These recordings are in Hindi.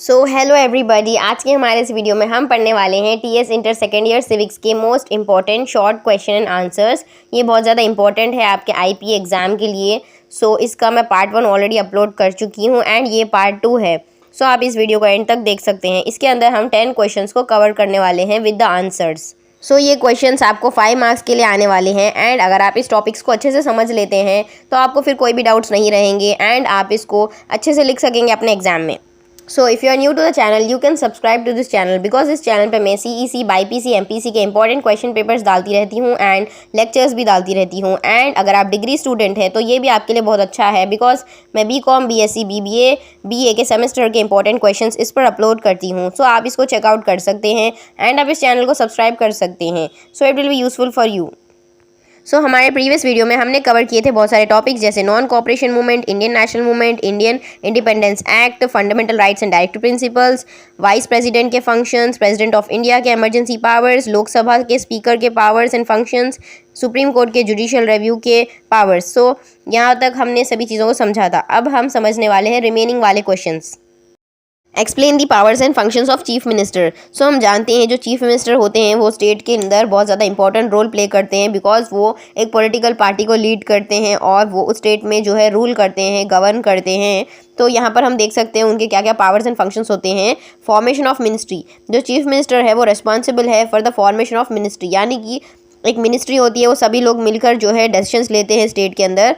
सो हेलो एवरीबॉडी, आज के हमारे इस वीडियो में हम पढ़ने वाले हैं TS inter second year civics के most important short question and answers. ये बहुत ज़्यादा इंपॉर्टेंट है आपके आईपी एग्ज़ाम के लिए। सो इसका मैं पार्ट 1 ऑलरेडी अपलोड कर चुकी हूँ एंड ये पार्ट 2 है। सो आप इस वीडियो को एंड तक देख सकते हैं। इसके अंदर हम 10 क्वेश्चंस को कवर करने वाले हैं विद द आंसर्स। सो ये क्वेश्चंस आपको 5 मार्क्स के लिए आने वाले हैं एंड अगर आप इस टॉपिक्स को अच्छे से समझ लेते हैं तो आपको फिर कोई भी डाउट्स नहीं रहेंगे एंड आप इसको अच्छे से लिख सकेंगे अपने एग्जाम में। So if you are new to the channel you can subscribe to this channel because इस चैनल पे मैं सीईसी, बाईपीसी, एमपीसी के इंपॉर्टेंट क्वेश्चन पेपर्स डालती रहती हूँ एंड लेक्चर्स भी डालती रहती हूँ। एंड अगर आप डिग्री स्टूडेंट हैं तो ये भी आपके लिए बहुत अच्छा है बिकॉज मैं बीकॉम, बीएससी, बीबीए, बीए के सेमेस्टर के इंपॉर्टेंट क्वेश्चंस इस पर अपलोड करती हूँ। सो आप इसको चेकआउट कर सकते हैं एंड आप इस चैनल को सब्सक्राइब कर सकते हैं। So it will be useful for you. So हमारे प्रीवियस वीडियो में हमने कवर किए थे बहुत सारे टॉपिक्स जैसे non cooperation movement, Indian national movement, Indian independence act, fundamental rights and directive principles, vice president के फंक्शंस, प्रेसिडेंट ऑफ इंडिया के इमरजेंसी पावर्स, लोकसभा के स्पीकर के powers and functions, supreme court के जुडिशियल रिव्यू के पावर्स। सो यहाँ तक हमने सभी चीज़ों को समझा था। अब हम समझने वाले हैं रिमेनिंग वाले questions. Explain the powers and functions of chief minister. So हम जानते हैं जो चीफ मिनिस्टर होते हैं वो स्टेट के अंदर बहुत ज़्यादा इंपॉर्टेंट रोल प्ले करते हैं बिकॉज वो एक पॉलिटिकल पार्टी को लीड करते हैं और वो उस स्टेट में जो है रूल करते हैं, गवर्न करते हैं। तो यहाँ पर हम देख सकते हैं उनके क्या क्या पावर्स एंड फंक्शंस होते हैं। फॉर्मेशन ऑफ मिनिस्ट्री, जो चीफ मिनिस्टर है वो रिस्पॉन्सिबल है for the formation of ministry, यानी कि एक मिनिस्ट्री होती है, वो सभी लोग मिलकर जो है डिसीजंस लेते हैं स्टेट के अंदर।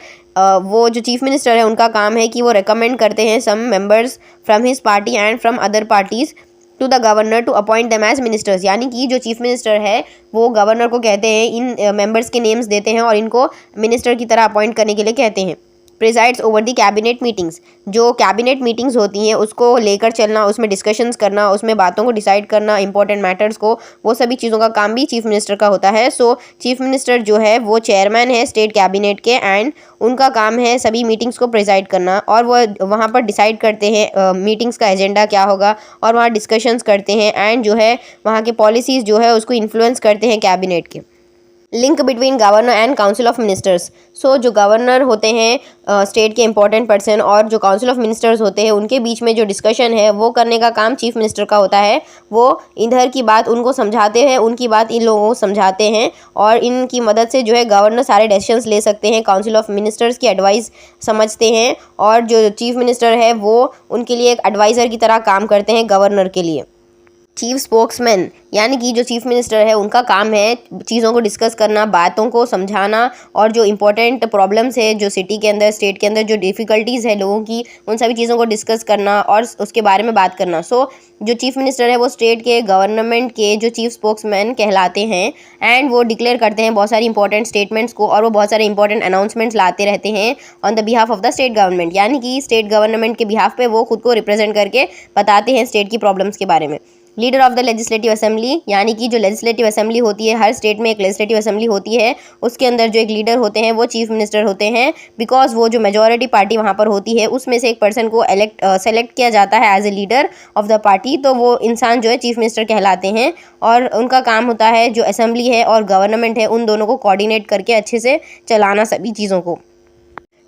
वो जो चीफ मिनिस्टर है उनका काम है कि वो रेकमेंड करते हैं some members from his party and from other parties to the governor to appoint them as ministers, यानी कि जो चीफ मिनिस्टर है वो गवर्नर को कहते हैं, इन मेंबर्स के नेम्स देते हैं और इनको मिनिस्टर की तरह अपॉइंट करने के लिए कहते हैं। प्रिजाइड्स ओवर दी कैबिनेट मीटिंग्स, जो कैबिनेट मीटिंग्स होती हैं उसको लेकर चलना, उसमें डिस्कशंस करना, उसमें बातों को डिसाइड करना, इंपॉर्टेंट मैटर्स को, वो सभी चीज़ों का काम भी चीफ मिनिस्टर का होता है। सो चीफ मिनिस्टर जो है वो चेयरमैन है स्टेट कैबिनेट के एंड उनका काम है सभी मीटिंग्स को प्रिजाइड करना और वो वहाँ पर डिसाइड करते हैं मीटिंग्स का एजेंडा क्या होगा और वहाँ डिस्कशंस करते हैं एंड जो है वहाँ के पॉलिसीज़ जो है उसको इन्फ्लुएंस करते हैं कैबिनेट के। Link between governor and council of ministers. So जो गवर्नर होते हैं स्टेट के इंपॉर्टेंट पर्सन और जो काउंसिल ऑफ मिनिस्टर्स होते हैं उनके बीच में जो डिस्कशन है वो करने का काम चीफ मिनिस्टर का होता है। वो इधर की बात उनको समझाते हैं, उनकी बात इन लोगों को समझाते हैं और इनकी मदद से जो है गवर्नर सारे डिसीजंस ले सकते हैं, काउंसिल ऑफ मिनिस्टर्स की एडवाइस समझते हैं और जो चीफ मिनिस्टर है वो उनके लिए एक एडवाइज़र की तरह काम करते हैं गवर्नर के लिए। चीफ स्पोक्समैन, यानी कि जो चीफ मिनिस्टर है उनका काम है चीज़ों को डिस्कस करना, बातों को समझाना और जो इंपॉर्टेंट प्रॉब्लम्स है जो सिटी के अंदर, स्टेट के अंदर जो डिफ़िकल्टीज़ है लोगों की, उन सभी चीज़ों को डिस्कस करना और उसके बारे में बात करना। सो जो चीफ मिनिस्टर है वो स्टेट के गवर्नमेंट के जो चीफ स्पोक्समैन कहलाते हैं एंड वो डिक्लेयर करते हैं बहुत सारी इंपॉर्टेंट स्टेटमेंट्स को और वो बहुत सारे इंपॉर्टेंट अनाउंसमेंट्स लाते रहते हैं on the behalf of the state government, यानी कि स्टेट गवर्नमेंट के बिहाफ पे वो खुद को रिप्रेजेंट करके बताते हैं स्टेट की प्रॉब्लम्स के बारे में। Leader of the legislative assembly, यानी कि जो लेजिस्लेटिव असेंबली होती है, हर स्टेट में एक लेजिस्लेटिव असेंबली होती है, उसके अंदर जो एक लीडर होते हैं वो चीफ मिनिस्टर होते हैं बिकॉज वो जो मेजॉरिटी पार्टी वहाँ पर होती है उसमें से एक पर्सन को सेलेक्ट किया जाता है as a leader of the party. तो वो इंसान जो है चीफ मिनिस्टर कहलाते हैं और उनका काम होता है जो असेंबली है और गवर्नमेंट है उन दोनों को कोऑर्डिनेट करके अच्छे से चलाना सभी चीज़ों को।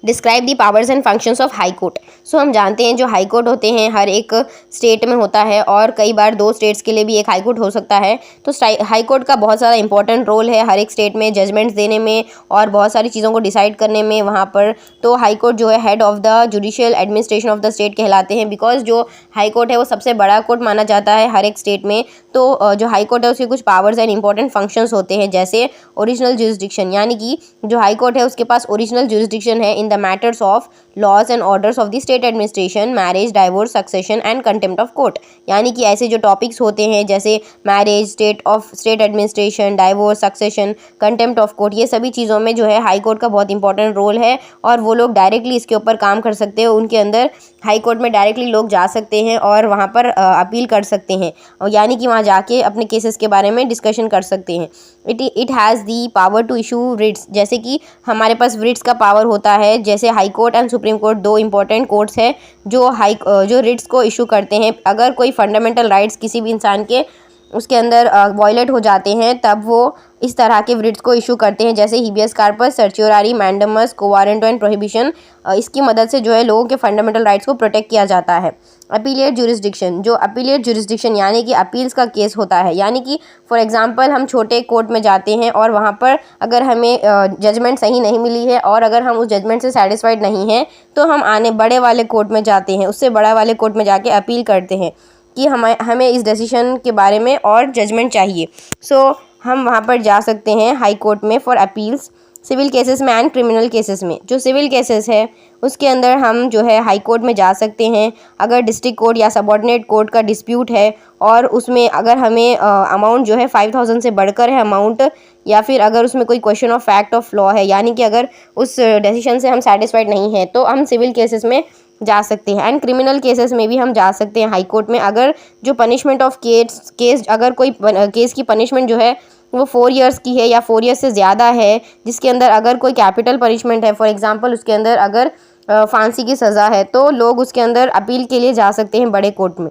Describe the powers and functions of high court. So हम जानते हैं जो हाई कोर्ट होते हैं हर एक स्टेट में होता है और कई बार 2 स्टेट्स के लिए भी एक हाई कोर्ट हो सकता है। तो हाई कोर्ट का बहुत ज़्यादा इंपॉर्टेंट रोल है हर एक स्टेट में जजमेंट्स देने में और बहुत सारी चीज़ों को डिसाइड करने में वहाँ पर। तो हाई कोर्ट जो है head of the judicial administration of the state कहलाते हैं बिकॉज जो हाई कोर्ट है वो सबसे बड़ा कोर्ट माना जाता है हर एक स्टेट में। तो जो हाई कोर्ट है उसके कुछ पावर्स एंड इंपॉर्टेंट फंक्शंस होते हैं जैसे ओरिजिनल जुरिसडिक्शन, यानी कि जो हाई कोर्ट है उसके पास ओरिजिनल जुरिसडिक्शन है in the matters of laws and orders of the state administration, marriage, divorce, succession and contempt of court, यानी कि ऐसे जो टॉपिक्स होते हैं जैसे marriage, state administration, divorce, succession, contempt of court, ये सभी चीज़ों में जो है हाई कोर्ट का बहुत इंपॉर्टेंट रोल है और वो लोग डायरेक्टली इसके ऊपर काम कर सकते हैं। उनके अंदर हाई कोर्ट में डायरेक्टली लोग जा सकते हैं और वहाँ पर अपील कर सकते हैं, यानी कि वहाँ जाके अपने केसेस के बारे में डिस्कशन कर सकते हैं। It has the power to issue writs, जैसे कि हमारे पास रिट्स का पावर होता है। जैसे high court and supreme court 2 important courts हैं जो रिट्स को इशू करते हैं। अगर कोई फंडामेंटल राइट्स किसी भी इंसान के उसके अंदर वॉयलेट हो जाते हैं तब वो इस तरह के writs को इशू करते हैं, जैसे habeas corpus, certiorari, mandamus, quo warranto and prohibition. इसकी मदद से जो है लोगों के फंडामेंटल राइट्स को प्रोटेक्ट किया जाता है। अपीलेट जुरिस्डिक्शन, जो अपीलेट जुरिस्डिक्शन यानी कि अपील्स का केस होता है, यानी कि फॉर एग्जांपल हम छोटे कोर्ट में जाते हैं और वहाँ पर अगर हमें जजमेंट सही नहीं मिली है और अगर हम उस जजमेंट से सेटिस्फाइड नहीं हैं तो हम आने बड़े वाले कोर्ट में जाते हैं, उससे बड़ा वाले कोर्ट में जाके अपील करते हैं कि हमें इस डिसीजन के बारे में और जजमेंट चाहिए। सो हम वहाँ पर जा सकते हैं हाई कोर्ट में फॉर अपील्स, सिविल केसेस में एंड क्रिमिनल केसेस में। जो सिविल केसेस है उसके अंदर हम जो है हाई कोर्ट में जा सकते हैं अगर डिस्ट्रिक्ट कोर्ट या सबऑर्डिनेट कोर्ट का डिस्प्यूट है और उसमें अगर हमें अमाउंट जो है 5000 से बढ़कर है अमाउंट, या फिर अगर उसमें कोई question of fact of law है, यानी कि अगर उस डिसीजन से हम सेटिस्फाइड नहीं हैं तो हम सिविल केसेस में जा सकते हैं। एंड क्रिमिनल केसेस में भी हम जा सकते हैं हाई कोर्ट में अगर जो पनिशमेंट ऑफ केस अगर कोई केस की पनिशमेंट जो है वो 4 ईयर्स की है या 4 ईयर्स से ज़्यादा है, जिसके अंदर अगर कोई कैपिटल पनिशमेंट है, फॉर एग्जांपल उसके अंदर अगर फांसी की सज़ा है, तो लोग उसके अंदर अपील के लिए जा सकते हैं बड़े कोर्ट में।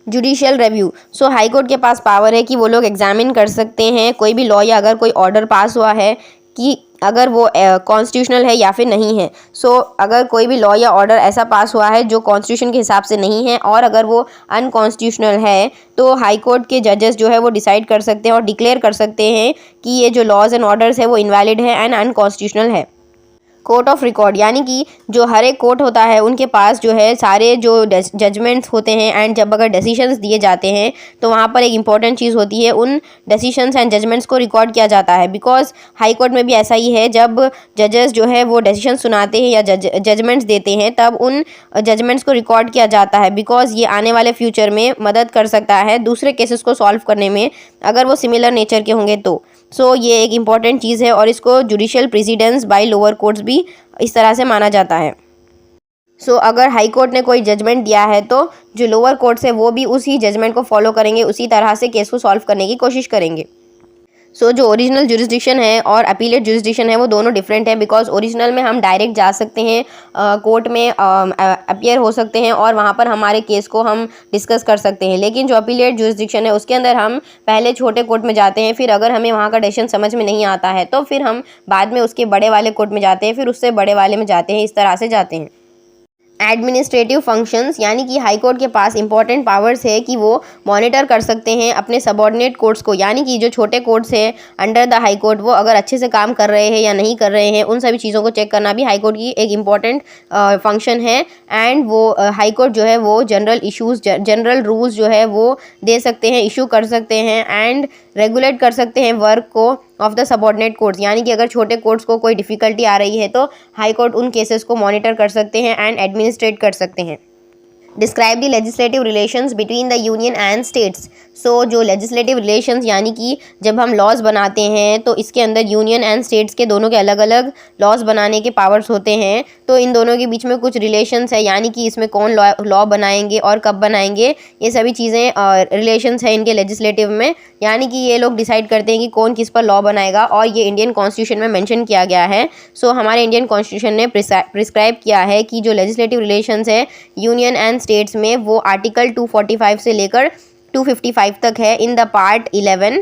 जुडिशियल रिव्यू, सो हाई कोर्ट के पास पावर है कि वो लोग एग्जामिन कर सकते हैं कोई भी लॉ या अगर कोई ऑर्डर पास हुआ है कि अगर वो कॉन्स्टिट्यूशनल है या फिर नहीं है। सो अगर कोई भी लॉ या ऑर्डर ऐसा पास हुआ है जो कॉन्स्टिट्यूशन के हिसाब से नहीं है और अगर वो अनकॉन्स्टिट्यूशनल है तो हाई कोर्ट के जजेस जो है वो डिसाइड कर सकते हैं और डिक्लेयर कर सकते हैं कि ये जो लॉज एंड ऑर्डर्स है वो इनवैलिड है एंड अनकॉन्स्टिट्यूशनल है। कोर्ट ऑफ रिकॉर्ड, यानी कि जो हर एक कोर्ट होता है उनके पास जो है सारे जो जजमेंट्स होते हैं एंड जब अगर डिसीशंस दिए जाते हैं तो वहाँ पर एक इंपॉर्टेंट चीज़ होती है, उन डिसीशंस एंड जजमेंट्स को रिकॉर्ड किया जाता है। बिकॉज हाई कोर्ट में भी ऐसा ही है, जब जजेस जो है वो डिसीशन सुनाते हैं या जजमेंट्स देते हैं तब उन जजमेंट्स को रिकॉर्ड किया जाता है, बिकॉज ये आने वाले फ्यूचर में मदद कर सकता है दूसरे केसेस को सॉल्व करने में अगर वो सिमिलर नेचर के होंगे तो। सो ये एक इम्पॉर्टेंट चीज़ है और इसको judicial precedence by lower courts भी इस तरह से माना जाता है। सो अगर हाई कोर्ट ने कोई जजमेंट दिया है तो जो लोअर कोर्ट्स है वो भी उसी जजमेंट को फॉलो करेंगे, उसी तरह से केस को सॉल्व करने की कोशिश करेंगे। सो जो ओरिजिनल जुरिस्डिक्शन है और अपीलेट जुरिस्डिक्शन है वो दोनों डिफरेंट है, बिकॉज ओरिजिनल में हम डायरेक्ट जा सकते हैं कोर्ट में अपीयर हो सकते हैं और वहाँ पर हमारे केस को हम डिस्कस कर सकते हैं, लेकिन जो अपीलेट जुरिस्डिक्शन है उसके अंदर हम पहले छोटे कोर्ट में जाते हैं, फिर अगर हमें वहाँ का डिसीजन समझ में नहीं आता है तो फिर हम बाद में उसके बड़े वाले कोर्ट में जाते हैं, फिर उससे बड़े वाले में जाते हैं, इस तरह से जाते हैं। एडमिनिस्ट्रेटिव फंक्शंस, यानी कि हाई कोर्ट के पास इंपॉर्टेंट पावर्स है कि वो मॉनिटर कर सकते हैं अपने सबऑर्डिनेट कोर्ट्स को, यानी कि जो छोटे कोर्ट्स हैं अंडर द हाई कोर्ट वो अगर अच्छे से काम कर रहे हैं या नहीं कर रहे हैं, उन सभी चीज़ों को चेक करना भी हाई कोर्ट की एक इम्पॉर्टेंट फंक्शन है। एंड वो हाई कोर्ट जो है वो जनरल इश्यूज़ जनरल रूल्स जो है वो दे सकते हैं, इशू कर सकते हैं एंड रेगुलेट कर सकते हैं वर्क को ऑफ द सबऑर्डिनेट कोर्ट्स, यानी कि अगर छोटे कोर्ट्स को कोई डिफ़िकल्टी आ रही है तो हाई कोर्ट उन केसेस को मॉनिटर कर सकते हैं एंड एडमिनिस्ट्रेट कर सकते हैं। Describe the legislative relations between the union and states. So जो लेजिस्लेटिव रिलेशंस यानी कि जब हम लॉज बनाते हैं तो इसके अंदर यूनियन एंड स्टेट्स के दोनों के अलग अलग लॉज बनाने के पावर्स होते हैं, तो इन दोनों के बीच में कुछ रिलेशंस है, यानी कि इसमें कौन लॉ बनाएंगे और कब बनाएंगे, ये सभी चीज़ें रिलेशंस है इनके लेजिस्लेटिव में, यानी कि ये लोग डिसाइड करते हैं कि कौन किस पर लॉ बनाएगा और ये इंडियन कॉन्स्टिट्यूशन में मेंशन किया गया है। सो हमारे इंडियन कॉन्स्टिट्यूशन ने प्रिस्क्राइब किया है कि जो लेजिस्लेटिव रिलेशंस है यूनियन एंड स्टेट्स में वो आर्टिकल 245 से लेकर 255 तक है in the part 11।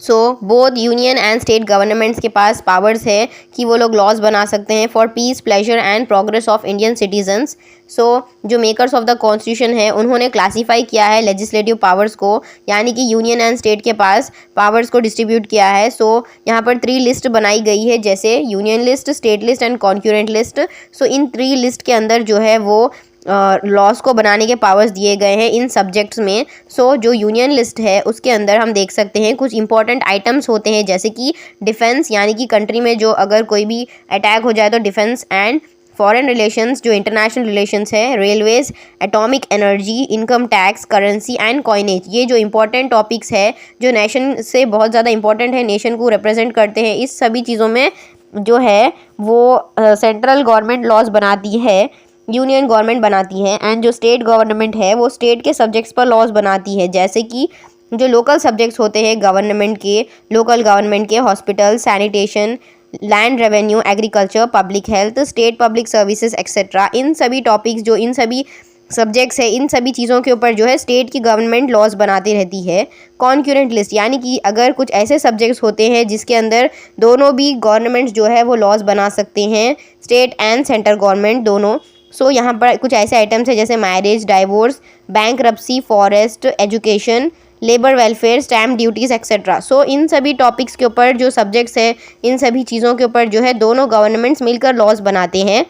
So both union and state governments के पास पावर्स है कि वो लोग लॉज बना सकते हैं for peace, pleasure and progress of Indian citizens. So जो मेकर्स ऑफ द कॉन्स्टिट्यूशन है उन्होंने क्लासीफाई किया है लेजिस्लेटिव पावर्स को, यानी कि यूनियन एंड स्टेट के पास पावर्स को डिस्ट्रीब्यूट किया है। सो यहाँ पर 3 लिस्ट बनाई गई है, जैसे union list, state list and concurrent list. So इन 3 लिस्ट के अंदर जो है वो लॉज को बनाने के पावर्स दिए गए हैं इन सब्जेक्ट्स में। सो जो यूनियन लिस्ट है उसके अंदर हम देख सकते हैं कुछ इंपॉर्टेंट आइटम्स होते हैं, जैसे कि डिफेंस, यानी कि कंट्री में जो अगर कोई भी अटैक हो जाए तो डिफेंस, एंड फॉरेन रिलेशंस जो इंटरनेशनल रिलेशंस है, railways, atomic energy, income tax, currency and coinage. ये जो इंपॉर्टेंट टॉपिक्स है जो नेशन से बहुत ज़्यादा इंपॉर्टेंट है, नेशन को रिप्रेजेंट करते हैं, इस सभी चीज़ों में जो है वो सेंट्रल गवर्नमेंट लॉज बनाती है, यूनियन गवर्नमेंट बनाती है, एंड जो स्टेट गवर्नमेंट है वो स्टेट के सब्जेक्ट्स पर लॉज बनाती है, जैसे कि जो लोकल सब्जेक्ट्स होते हैं गवर्नमेंट के, लोकल गवर्नमेंट के hospital, sanitation, land revenue, agriculture, public health, state public services etcetera. इन सभी टॉपिक्स जो इन सभी सब्जेक्ट्स है, इन सभी चीज़ों के ऊपर जो है स्टेट की गवर्नमेंट लॉज बनाती रहती है। कॉन्करेंट लिस्ट यानी कि अगर कुछ ऐसे सब्जेक्ट्स होते हैं जिसके अंदर दोनों भी गवर्नमेंट जो है वो लॉज बना सकते हैं, स्टेट एंड सेंट्रल गवर्नमेंट दोनों। सो यहाँ पर कुछ ऐसे आइटम्स हैं जैसे marriage, divorce, bankruptcy, forest, education, labour welfare, stamp duties etcetera. So इन सभी टॉपिक्स के ऊपर जो सब्जेक्ट्स है, इन सभी चीज़ों के ऊपर जो है दोनों गवर्नमेंट्स मिलकर लॉज बनाते हैं।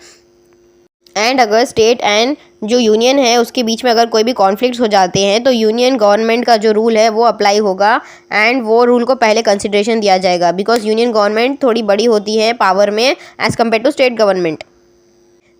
एंड अगर स्टेट एंड जो यूनियन है उसके बीच में अगर कोई भी कॉन्फ्लिक्ट्स हो जाते हैं तो यूनियन गवर्नमेंट का जो रूल है वो अप्लाई होगा एंड वो रूल को पहले कंसिडरेशन दिया जाएगा, बिकॉज यूनियन गवर्नमेंट थोड़ी बड़ी होती है पावर में as compare to state government.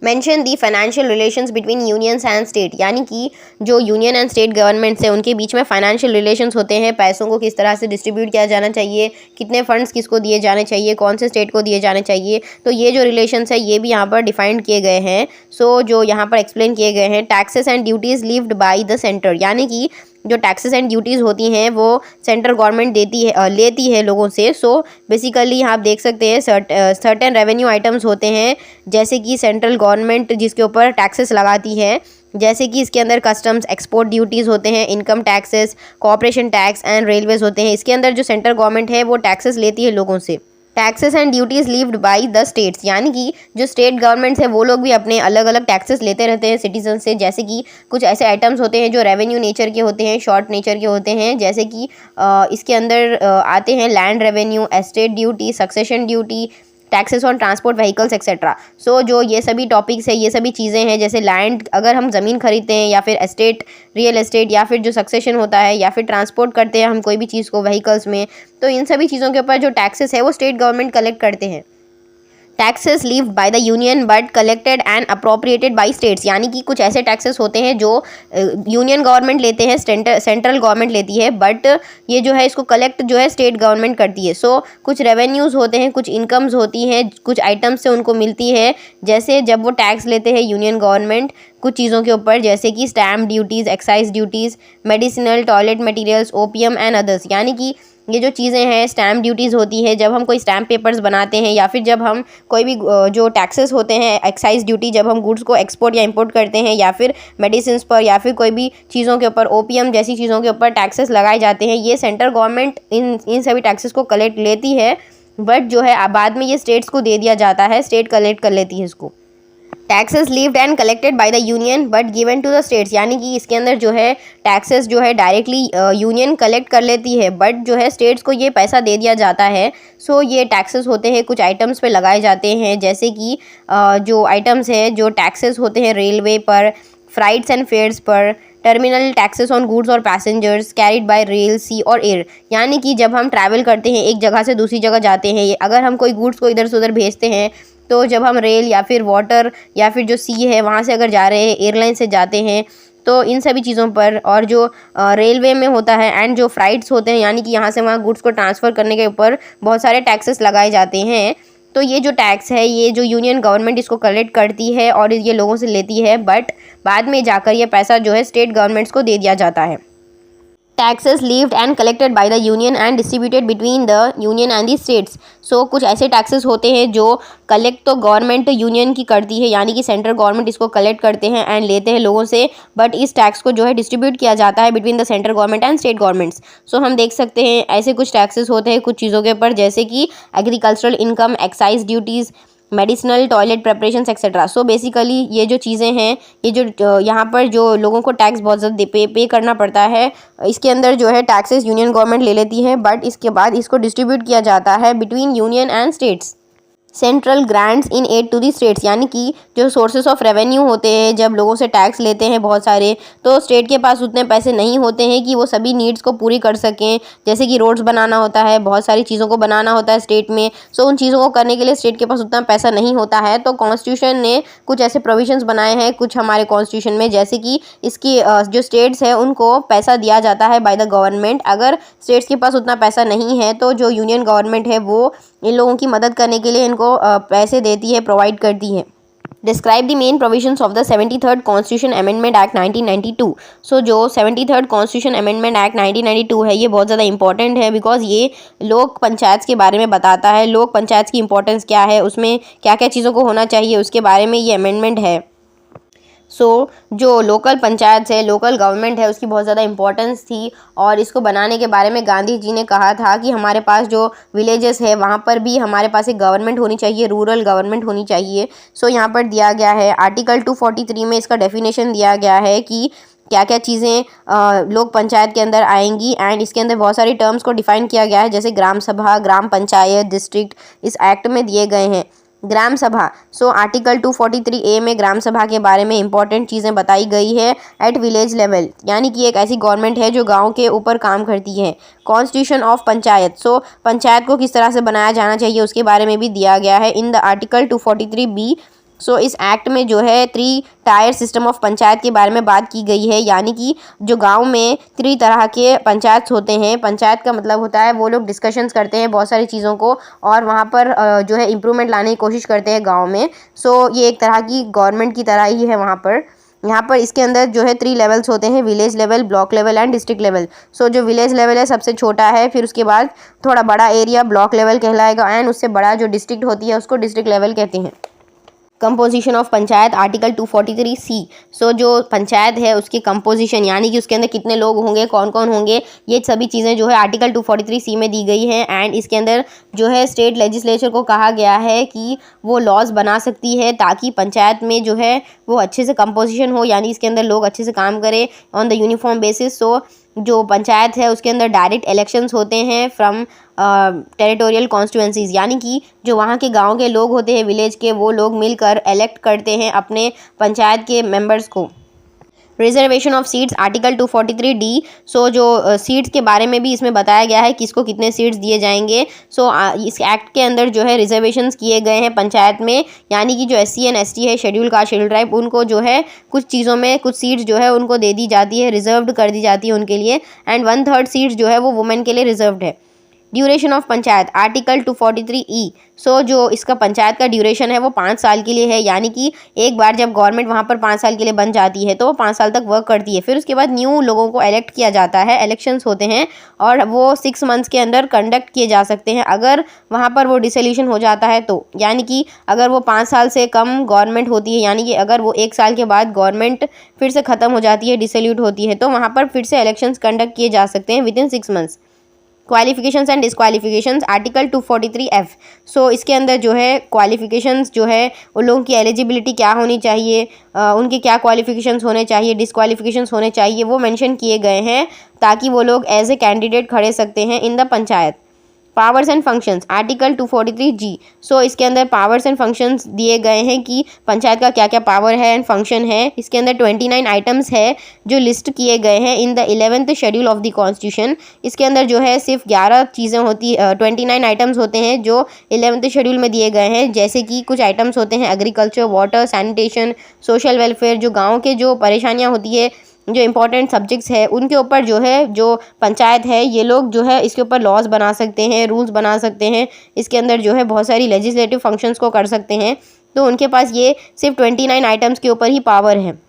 Mention the financial relations between unions and state, यानी कि जो यूनियन एंड स्टेट गवर्नमेंट्स हैं उनके बीच में फाइनेंशियल रिलेशंस होते हैं, पैसों को किस तरह से डिस्ट्रीब्यूट किया जाना चाहिए, कितने फंड्स किसको दिए जाने चाहिए, कौन से स्टेट को दिए जाने चाहिए। तो ये जो रिलेशंस है ये भी यहाँ पर डिफाइंड किए गए हैं। सो जो यहाँ पर एक्सप्लेन किए गए हैं, taxes and duties levied by the centre, यानी कि जो टैक्सेस एंड ड्यूटीज़ होती हैं वो सेंट्रल गवर्नमेंट लेती है लोगों से। सो बेसिकली यहाँ आप देख सकते हैं सर्टेन रेवेन्यू आइटम्स होते हैं जैसे कि सेंट्रल गवर्नमेंट जिसके ऊपर टैक्सेस लगाती है, जैसे कि इसके अंदर कस्टम्स, एक्सपोर्ट ड्यूटीज़ होते हैं, income taxes, corporation tax and Railways होते हैं। इसके अंदर जो सेंट्रल गवर्नमेंट है वो टैक्सेस लेती है लोगों से। Taxes and duties levied by the states, यानी कि जो स्टेट गवर्नमेंट्स है वो लोग भी अपने अलग अलग टैक्सेस लेते रहते हैं सिटीजन से। जैसे कि कुछ ऐसे आइटम्स होते हैं जो रेवेन्यू नेचर के होते हैं, शॉर्ट नेचर के होते हैं, जैसे कि इसके अंदर आते हैं land revenue, estate duty, succession duty, taxes on transport vehicles etcetera. So जो ये सभी टॉपिक्स है, ये सभी चीज़ें हैं, जैसे लैंड अगर हम ज़मीन खरीदते हैं, या फिर एस्टेट, रियल एस्टेट, या फिर जो सक्सेशन होता है, या फिर ट्रांसपोर्ट करते हैं हम कोई भी चीज़ को व्हीकल्स में, तो इन सभी चीज़ों के ऊपर जो टैक्सेस है वो स्टेट गवर्नमेंट कलेक्ट करते हैं। Taxes levied by the union but collected and appropriated by states, यानी कि कुछ ऐसे टैक्सेस होते हैं जो यूनियन गवर्नमेंट लेते हैं, सेंट्रल गवर्नमेंट लेती है, बट ये जो है इसको कलेक्ट जो है स्टेट गवर्नमेंट करती है। सो कुछ रेवेन्यूज़ होते हैं, कुछ इनकम्स होती हैं, कुछ आइटम्स से उनको मिलती है, जैसे जब वो टैक्स लेते हैं यूनियन गवर्नमेंट कुछ चीज़ों के ऊपर, जैसे कि stamp duties, excise duties, medicinal, toilet materials, opium and others. यानी कि ये जो चीज़ें हैं, स्टैम्प ड्यूटीज़ होती है जब हम कोई स्टैम्प पेपर्स बनाते हैं, या फिर जब हम कोई भी जो टैक्सेस होते हैं, एक्साइज ड्यूटी जब हम गुड्स को एक्सपोर्ट या इंपोर्ट करते हैं, या फिर मेडिसिन पर, या फिर कोई भी चीज़ों के ऊपर, ओपीएम जैसी चीज़ों के ऊपर टैक्सेस लगाए जाते हैं। ये सेंट्रल गवर्नमेंट इन सभी टैक्सेस को कलेक्ट लेती है, बट जो है बाद में ये स्टेट्स को दे दिया जाता है, स्टेट कलेक्ट कर लेती है इसको। Taxes levied and collected by the union but given to the states, यानी कि इसके अंदर जो है टैक्सेस जो है डायरेक्टली यूनियन कलेक्ट कर लेती है, बट जो है स्टेट्स को ये पैसा दे दिया जाता है। सो ये टैक्सेस होते हैं कुछ आइटम्स पे लगाए जाते हैं, जैसे कि जो आइटम्स है, जो टैक्सेस होते हैं रेलवे पर, फ्लाइट्स एंड फेयर्स पर, टर्मिनल टैक्सेस ऑन गुड्स और पैसेंजर्स कैरिड बाय रेल, सी और एयर। यानी कि जब हम ट्रैवल करते हैं, एक जगह से दूसरी जगह जाते हैं, अगर हम कोई गुड्स को इधर से उधर भेजते हैं, तो जब हम रेल या फिर वाटर या फिर जो सी है वहाँ से अगर जा रहे हैं, एयरलाइन से जाते हैं, तो इन सभी चीज़ों पर, और जो रेलवे में होता है एंड जो फ्लाइट्स होते हैं, यानी कि यहाँ से वहाँ गुड्स को ट्रांसफ़र करने के ऊपर बहुत सारे टैक्सेस लगाए जाते हैं। तो ये जो टैक्स है, ये जो यूनियन गवर्नमेंट इसको कलेक्ट करती है और ये लोगों से लेती है, बट बाद में जाकर ये पैसा जो है स्टेट गवर्नमेंट्स को दे दिया जाता है। Taxes levied and collected by the union and distributed between the union and the states. So कुछ ऐसे टैक्सेस होते हैं जो कलेक्ट तो गवर्नमेंट यूनियन की करती है, यानी कि सेंट्रल गवर्नमेंट इसको कलेक्ट करते हैं एंड लेते हैं लोगों से, बट इस टैक्स को जो है डिस्ट्रीब्यूट किया जाता है between the central government and state governments. So हम देख सकते हैं ऐसे कुछ टैक्सेस होते हैं कुछ चीज़ों के ऊपर, जैसे कि agricultural income, excise duties, medicinal, toilet preparations etcetera. So basically ये जो चीज़ें हैं, ये जो यहाँ पर जो लोगों को टैक्स बहुत ज़्यादा पे करना पड़ता है, इसके अंदर जो है टैक्सेस यूनियन गवर्नमेंट ले लेती है, बट इसके बाद इसको डिस्ट्रीब्यूट किया जाता है between union and states. Central grants in aid to the states, यानी कि जो सोर्सेस ऑफ रेवेन्यू होते हैं, जब लोगों से टैक्स लेते हैं बहुत सारे, तो स्टेट के पास उतने पैसे नहीं होते हैं कि वो सभी नीड्स को पूरी कर सकें, जैसे कि रोड्स बनाना होता है, बहुत सारी चीज़ों को बनाना होता है स्टेट में। सो उन चीज़ों को करने के लिए स्टेट के पास उतना पैसा नहीं होता है, तो कॉन्स्टिट्यूशन ने कुछ ऐसे प्रोविजंस बनाए हैं कुछ हमारे कॉन्स्टिट्यूशन में, जैसे कि इसकी जो स्टेट्स हैं उनको पैसा दिया जाता है बाय द गवर्नमेंट। अगर स्टेट्स के पास उतना पैसा नहीं है तो जो यूनियन गवर्नमेंट है वो इन लोगों की मदद करने के लिए इनको पैसे देती है, प्रोवाइड करती है। Describe the main provisions of the 73rd constitution amendment act 1992। सो जो 73rd कॉन्स्टिट्यूशन अमेंडमेंट एक्ट 1992 है, ये बहुत ज़्यादा इंपॉर्टेंट है, बिकॉज ये लोक पंचायत के बारे में बताता है, लोक पंचायत की इंपॉर्टेंस क्या है, उसमें क्या क्या चीज़ों को होना चाहिए, उसके बारे में ये अमेंडमेंट है। जो लोकल पंचायत है, लोकल गवर्नमेंट है, उसकी बहुत ज़्यादा इंपॉर्टेंस थी। और इसको बनाने के बारे में गांधी जी ने कहा था कि हमारे पास जो विलेजेस है वहाँ पर भी हमारे पास एक गवर्नमेंट होनी चाहिए, रूरल गवर्नमेंट होनी चाहिए। यहाँ पर दिया गया है आर्टिकल 243 में इसका डेफिनेशन दिया गया है कि क्या क्या चीज़ें लोक पंचायत के अंदर आएंगी। एंड इसके अंदर बहुत सारी टर्म्स को डिफाइन किया गया है, जैसे ग्राम सभा, ग्राम पंचायत, डिस्ट्रिक्ट इस एक्ट में दिए गए हैं। ग्राम सभा, आर्टिकल 243A में ग्राम सभा के बारे में इंपॉर्टेंट चीज़ें बताई गई है। एट विलेज लेवल, यानी कि एक ऐसी गवर्नमेंट है जो गांव के ऊपर काम करती है। कॉन्स्टिट्यूशन ऑफ पंचायत, पंचायत को किस तरह से बनाया जाना चाहिए उसके बारे में भी दिया गया है इन द आर्टिकल 243B। इस एक्ट में जो है 3 टायर सिस्टम ऑफ पंचायत के बारे में बात की गई है, यानी कि जो गांव में 3 तरह के पंचायत होते हैं। पंचायत का मतलब होता है वो लोग डिस्कशंस करते हैं बहुत सारी चीज़ों को और वहाँ पर जो है इम्प्रूवमेंट लाने की कोशिश करते हैं गांव में। ये एक तरह की गवर्नमेंट की तरह ही है वहाँ पर। यहाँ पर इसके अंदर जो है 3 लेवल्स होते हैं, village level, block level and district level. जो विलेज लेवल है सबसे छोटा है, फिर उसके बाद थोड़ा बड़ा एरिया ब्लॉक लेवल कहलाएगा एंड उससे बड़ा जो डिस्ट्रिक्ट होती है उसको डिस्ट्रिक्ट लेवल कहते हैं। Composition of panchayat, article 243C। जो पंचायत है उसकी कंपोजिशन, यानी कि उसके अंदर कितने लोग होंगे, कौन कौन होंगे, ये सभी चीज़ें जो है आर्टिकल 243C में दी गई हैं। एंड इसके अंदर जो है स्टेट लेजिस्लेचर को कहा गया है कि वो लॉज बना सकती है ताकि पंचायत में जो है वो अच्छे से कंपोजिशन हो, यानी इसके अंदर लोग अच्छे से काम करें ऑन द यूनिफॉर्म बेसिस। जो पंचायत है उसके अंदर डायरेक्ट इलेक्शंस होते हैं फ्रॉम टेरिटोरियल कॉन्स्टिट्यूएंसीज, यानी कि जो वहाँ के गांव के लोग होते हैं, विलेज के, वो लोग मिलकर इलेक्ट करते हैं अपने पंचायत के मेंबर्स को। Reservation of seats, article 243D। जो सीट्स के बारे में भी इसमें बताया गया है किसको कितने सीट्स दिए जाएंगे। इस एक्ट के अंदर जो है रिजर्वेशंस किए गए हैं पंचायत में, यानी कि जो SC एंड ST है, शेड्यूल कास्ट, शेड्यूल ट्राइब, उनको जो है कुछ चीज़ों में कुछ सीट्स जो है उनको दे दी जाती है, रिजर्व्ड कर दी जाती है उनके लिए। एंड 1/3 सीट्स जो है वो वुमेन के लिए रिजर्व्ड है। Duration of panchayat, article 243E। जो इसका पंचायत का ड्यूरेशन है वो 5 साल के लिए है, यानी कि एक बार जब गवर्नमेंट वहाँ पर 5 साल के लिए बन जाती है तो वो 5 साल तक वर्क करती है। फिर उसके बाद न्यू लोगों को इलेक्ट किया जाता है, इलेक्शंस होते हैं और वो 6 मंथ्स के अंदर कंडक्ट किए जा सकते हैं। अगर वहाँ पर वो डिसोल्यूशन हो जाता है तो, यानी कि अगर वो 5 साल से कम गवर्नमेंट होती है, यानी कि अगर वो 1 साल के बाद गवर्नमेंट फिर से ख़त्म हो जाती है, डिसोल्यूट होती है, तो वहाँ पर फिर से इलेक्शंस कंडक्ट किए जा सकते हैं within 6 months. Qualifications and disqualifications, article 243F। इसके अंदर जो है क्वालिफिकेशंस जो है उन लोगों की एलिजिबिलिटी क्या होनी चाहिए, उनके क्या क्वालिफिकेशंस होने चाहिए, डिसक्वालिफिकेशंस होने चाहिए, वो मेंशन किए गए हैं ताकि वो लोग एज ए कैंडिडेट खड़े सकते हैं in the panchayat. Powers and functions, article 243G। इसके अंदर पावर्स एंड फंक्शंस दिए गए हैं कि पंचायत का क्या क्या पावर है एंड फंक्शन है। इसके अंदर 29 आइटम्स है जो लिस्ट किए गए हैं in the 11th schedule of the constitution. इसके अंदर जो है सिर्फ 11 चीज़ें होती 29 आइटम्स होते हैं जो 11th शेड्यूल में दिए गए हैं, जैसे कि कुछ आइटम्स होते हैं agriculture, water, sanitation, social welfare, जो गाँव के जो परेशानियाँ होती है, जो इंपॉर्टेंट सब्जेक्ट्स है उनके ऊपर जो है जो पंचायत है ये लोग जो है इसके ऊपर लॉज बना सकते हैं, रूल्स बना सकते हैं। इसके अंदर जो है बहुत सारी लेजिस्लेटिव फंक्शंस को कर सकते हैं, तो उनके पास ये सिर्फ 29 आइटम्स के ऊपर ही पावर है।